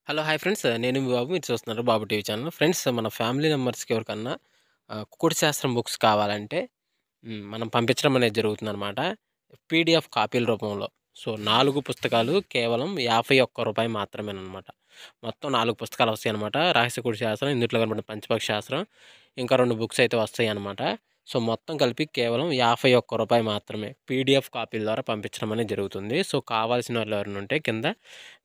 Hello! Hi friends. నేను మీ బాబు. మీరు చూస్తున్నారు బాబు టీవీ ఛానల్. ఫ్రెండ్స్ మన ఫ్యామిలీ మెంబర్స్‌కి ఎవరికన్నా కుకుడు శాస్త్రం బుక్స్ కావాలంటే మనం పంపించడం అనేది జరుగుతుందనమాట. పీడీఎఫ్ కాపీల రూపంలో. సో, 4 పుస్తకాలు కేవలం రూ. 51 మాత్రమేననమాట. మొత్తం 4 పుస్తకాలు వస్తాయనమాట. రహస్య కుడి శాస్త్రం, ఇందుట్లో కనపడిన పంచపక్షి శాస్త్రం, ఇంకా 2 బుక్స్ అయితే వస్తాయనమాట. సో, మొత్తం కలిపి కేవలం రూ. 51 మాత్రమే. పీడీఎఫ్ కాపీల ద్వారా పంపించడం అనేది జరుగుతుంది. సో, కావాల్సిన వాళ్ళు ఎవరైనా ఉంటే కింద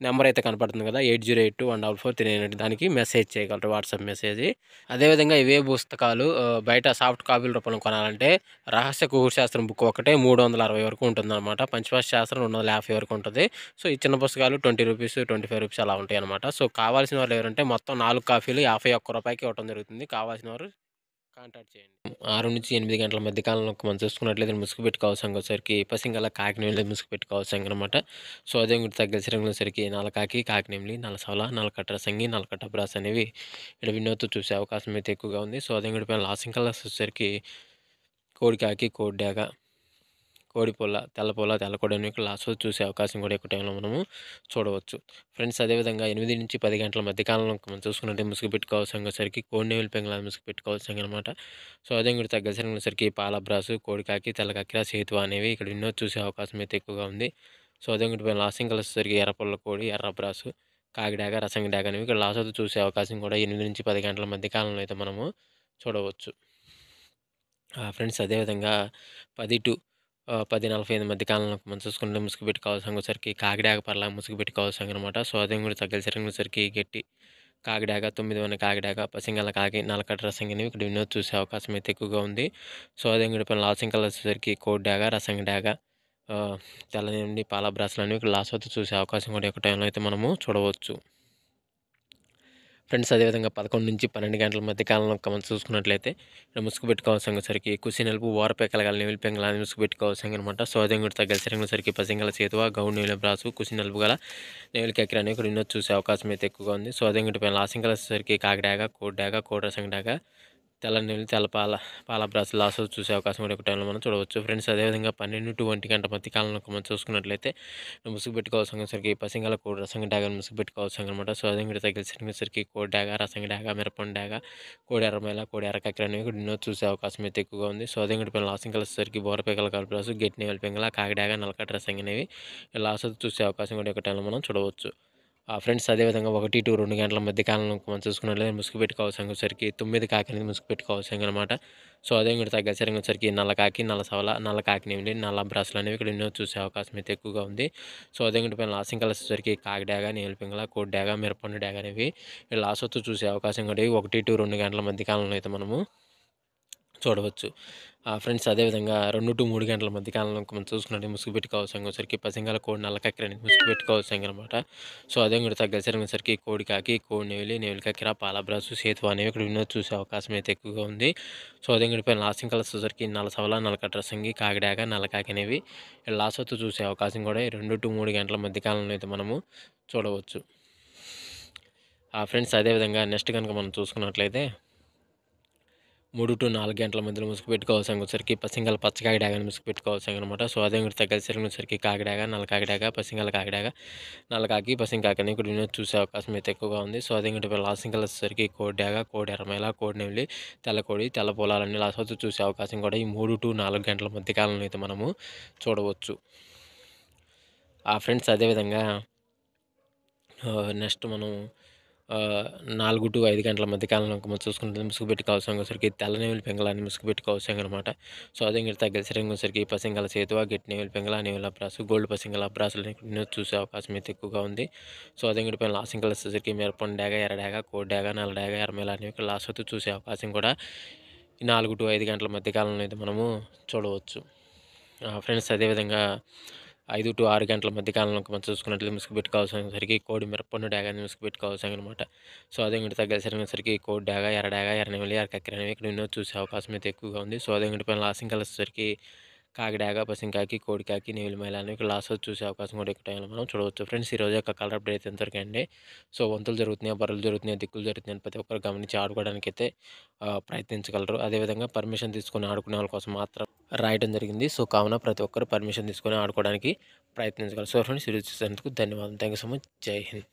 నెంబర్ అయితే కనపడుతుంది కదా! 8082144398 దానికి మెసేజ్ చేయగలరు. WhatsApp message. అదేవిధంగా ఇవే పుస్తకాలు బయట సాఫ్ట్ కాపీల రూపంలో కొనాలంటే రహస్య కుకుడు శాస్త్రం బుక్ ఒకటే 360 వరకు ఉంటుందన్నమాట. పంచపక్షి శాస్త్రం 250 వరకు ఉంటది. సో, ఈ చిన్న పుస్తకాలు రూ. 20, రూ. 25 అలా ఉంటాయన్నమాట. సో, కావాల్సిన వాళ్ళు ఎవరంటే మొత్తం 4 కాపీలు రూ. 51కి ఇవ్వటం జరుగుతుంది. కావాల్సిన వారు కాంటాక్ట్ చేయండి. 6-8 గంటల మధ్య కాలంలో మనం చూసుకున్నట్లయితే ముసుగుపెట్టి కవసంకి వచ్చేసరికి పసింగల కాకినేమిలి ముసుగుపెట్టి కవసంగి అనమాట. సో, అదే ఇంకోటి తగ్గసరికి వచ్చేసరికి నల్లకాకి, కాకినేమిలి, నల్లసవల, నల్లకట్ట సంగి, నల్లకట్ట బ్రాస్ అనేవి ఇక్కడ వినోద్తో చూసే అవకాశం అయితే ఎక్కువగా ఉంది. సో, అదే ఇంకోటి పైన లాసింగ్ కలర్స్ వచ్చేసరికి కోడికాకి, కోడిడాగ, కోడిపుల్ల, తెల్లపుల్ల, తెల్లకోడి అనేవి లాస్ట్ చూసే అవకాశం కూడా ఎక్కువ టైంలో మనము చూడవచ్చు. ఫ్రెండ్స్ అదేవిధంగా 8-10 గంటల మధ్య కాలంలో మనం చూసుకున్నట్టే ముసుగు పెట్టుకోవాల్సరికి కోడినేవులు పెంగళ ముసుగు పెట్టుకోవాల్సింది అనమాట. సో, అదే ఇంకోటి తగ్గసరికి పాలబ్రాసు, కోడికాకి, తెల్లకక్కిర, సేతువ అనేవి ఇక్కడ ఎన్నో చూసే అవకాశం అయితే ఎక్కువగా ఉంది. సో, అదే ఇంకోటి పైన లాసింగ్ కలర్స్ వచ్చేసరికి ఎర్రపుల్ల కోడి, ఎర్రబ్రాసు, కాకిడాగ, రసంగి డాగ అనేవి ఇక్కడ లాస్ట్ చూసే అవకాశం కూడా 8-10 గంటల మధ్య కాలంలో అయితే మనము చూడవచ్చు. ఫ్రెండ్స్ అదేవిధంగా 10-10:45 మధ్య కాలంలో మనం చూసుకుంటే ముసుగు పెట్టుకోవాల్సరికి కాకిడాగ పర్లా ముసుగు పెట్టుకోవాల్సనమాట. సో, అదే కూడా తగ్గసరికి గట్టి కాకిడాగ, 9 కాకిడాగ, పసింగల కాకి, నల్లకట్ట రసంగి అనేవి ఇక్కడ వినోద్ చూసే అవకాశం అయితే ఎక్కువగా ఉంది. సో, అదే కూడా పైన లాసింగ్ కలర్స్ వచ్చేసరికి కోడి డాగ, రసంగి డాగ, తెల్లనిండి పాల బ్రాస్లు అనేవి ఇక్కడ లాస్ట్ వరకు చూసే అవకాశం కూడా ఎక్కువ టైంలో అయితే మనము చూడవచ్చు. ఫ్రెండ్స్ అదేవిధంగా 11-12 గంటల మధ్య కాలంలో మనం చూసుకున్నట్లయితే ఇక్కడ ముసుగు పెట్టుకోవాల్సరికి కుసి నలుపు ఓరపెక్కల గల నెవిలి పెంగళ అని ముసుగు పెట్టుకోవాల్సింది అనమాట. సో, అదే కూడా తగ్గసరికి పసింగల చేతువ గౌడ్ నీళ్ళ బ్రాసు కుసి నలుపు గల నెవిలి కక్కిర అనేవి ఇక్కడ వినోద్ చూసే అవకాశం అయితే ఎక్కువగా ఉంది. సో, అదే కూడా పైన లాసింగ్ వచ్చేసరికి కాకిడాగ, కోడిడాగ, కోడి డాగ, తెల్ల నీళ్ళు, తెల్ల పాల బ్రాస్ లాస్ చూసే అవకాశం కూడా ఎక్కువ టైంలో మనం చూడవచ్చు. ఫ్రెండ్స్ అదేవిధంగా 12-1 గంట మధ్య కాలంలో మనం చూసుకున్నట్లయితే ముసుగు పెట్టుకోవాల్సరికి పసింగల కోడి రసంగి డాగ ముసుగు పెట్టుకోవాల్సింది అనమాట. సో, అదే కూడా తగ్గసరికి కోడి డాగ, రసంగి డాగ, మిరపండి డాగ, కోడి ఎర్రమైల, కోడి ఎర్రకక్కిర అనేవి కూడా ఎన్నో చూసే అవకాశం అయితే ఎక్కువగా ఉంది. సో, అదే కూడా పైన లాసింగ్ వచ్చేసరికి బోరపెక్కల కలపరాసు, గట్టి నేవల పెంగల, కాకిడాగ, నల్లకట్ట రసంగి అనేవి లాస్ చూసే అవకాశం కూడా ఎక్కువ టైంలో మనం చూడవచ్చు. ఫ్రెండ్స్ అదేవిధంగా 1-2 గంటల మధ్య కాలంలో మనం చూసుకున్నట్లయితే ముసుగు పెట్టుకోవాల్సరికి 9 కాకి అనేది ముసుగు పెట్టుకోవాల్సింది అనమాట. సో, అదే కూడా తగ్గసరికి నల్ల కాకి, నల్ల సవల, నల్ల కాకినేమిలి, నల్ల బ్రాస్లు అనేవి ఇక్కడ ఎన్నో చూసే అవకాశం అయితే ఎక్కువగా ఉంది. సో, అదే కూడా పైన లాసింగ్ కలర్స్ వచ్చేసరికి కాకిడాగ, నీలి పింగళ, కోడి డాగ, మిరపండు డాగ అనేవి లాస్ట్ వస్తూ చూసే అవకాశం కూడా 1-2 గంటల మధ్య కాలంలో అయితే మనము చూడవచ్చు. ఫ్రెండ్స్ అదేవిధంగా 2-3 గంటల మధ్య కాలంలో మనం చూసుకున్నట్టు ముసుగు పెట్టుకోవాల్సరికి పసింగల కోడి నల్ల కక్కిర అనేది ముసుగు పెట్టుకోవాల్సిందనమాట. సో, అదే కూడా తగ్గసరికి కోడి కాకి, కోడి నెవిలి, నెవిలి కక్కిర, పాలబ్రాసు, సేతువ అనేవి ఇక్కడ వినోద్ చూసే అవకాశం అయితే ఎక్కువగా ఉంది. సో, అదే కూడా పైన లాసింగ్ కలర్స్ వచ్చేసరికి నల్ల సవల, నల్లకట్ట రసంగి, కాకిడాగ, నల్ల కాకి అనేవి లాస్ట్ వస్తూ చూసే అవకాశం కూడా 2-3 గంటల మధ్య కాలంలో అయితే మనము చూడవచ్చు. ఫ్రెండ్స్ అదేవిధంగా నెక్స్ట్ కనుక మనం చూసుకున్నట్లయితే 3-4 గంటల మధ్యలో ముసుగు పెట్టుకోవాల్సరికి పసింగల పచ్చకాకి డాగని ముసుగు పెట్టుకోవాల్సనమాట. సో, అదే కూడా తగ్గసరికి కాకిడాగ, నల్ల కాకిడాగ, పసింగల కాకిడాగ, నల్ల కాకి, పసింగ కాకి అని ఇక్కడ వినోద్ చూసే అవకాశం అయితే ఎక్కువగా ఉంది. సో, అదే కూడా లాసింగ్ కలర్స్ వచ్చేసరికి కోడి డాగ, కోడి ఎర్రమైల, కోడి నెమిలి, తెల్లకోడి, తెల్ల పొలాలన్నీ లాస్ట్ వరకు చూసే అవకాశం కూడా ఈ 3-4 గంటల మధ్య కాలంలో అయితే మనము చూడవచ్చు. ఫ్రెండ్స్ అదేవిధంగా నెక్స్ట్ మనం 4-5 గంటల మధ్య కాలంలో మనం చూసుకుంటే ముసుగు పెట్టుకోవాల్సరికి తెల్ల నెమిలి పెంగళాన్ని ముసుగు పెట్టుకోవాల్సిందనమాట. సో, అదే ఇంకా తగ్గసరికి పసింగల చేతువ, గట్టి నెమిలి పెంగళ, నెమిలి అబ్రాసు, గోల్డ్ పసింగల అబ్రాసులు చూసే అవకాశం అయితే ఎక్కువగా ఉంది. సో, అదే ఇంకా పైన లాసింగ్ కలర్స్ వచ్చేసరికి మిరపండు డాగ, ఎర్ర డాగ, కోడి డాగ, నల్ల డాగ, ఎర్రమేల అనేవి లాస్ట్ వరకు చూసే అవకాశం కూడా ఈ 4-5 గంటల మధ్య కాలంలో అయితే మనము చూడవచ్చు. ఫ్రెండ్స్ అదేవిధంగా 5-6 గంటల మధ్య కాలంలో మనం చూసుకున్నట్లయితే ముసుగు పెట్టుకోవాల్సరికి కోడి మిరపండు డాగాని ముసుగు పెట్టుకోవాల్సనమాట. సో, అదే ఇంకోటి తగ్గసరికి కోడి డాగ, ఎర్ర డాగ, ఎర్ర నెమిలి, ఎర్ర కక్కిర అనేవి ఇక్కడ ఎన్నో చూసే అవకాశం అయితే ఎక్కువగా ఉంది. సో, అదే ఇంకోటి పైన లాసింగ్ కలర్స్ వచ్చేసరికి కాకిడాగ, పసింకాకి, కోడికాకి, నెమిలి మైల అనేవి ఇక్కడ లాస్ట్ వరకు చూసే అవకాశం కూడా ఎక్కువ టైంలో మనం చూడవచ్చు. ఫ్రెండ్స్ ఈరోజు యొక్క కలర్ అప్డేట్ అయితే ఎంతవరకు అండి. సో, వంతులు జరుగుతున్నాయి, బర్రెలు జరుగుతున్నాయి, దిక్కులు జరుగుతున్నాయి ప్రతి ఒక్కరు గమనించి ఆడుకోవడానికి అయితే ప్రయత్నించగలరు. అదేవిధంగా పర్మిషన్ తీసుకొని ఆడుకునే వాళ్ళ కోసం మాత్రం రాయడం జరిగింది. సో, కావున ప్రతి ఒక్కరు పర్మిషన్ తీసుకొని ఆడుకోవడానికి ప్రయత్నించగలరు. సో, ఫ్రెండ్స్ ఈరోజు చూసేందుకు ధన్యవాదాలు. Thank you so much. జై హింద్.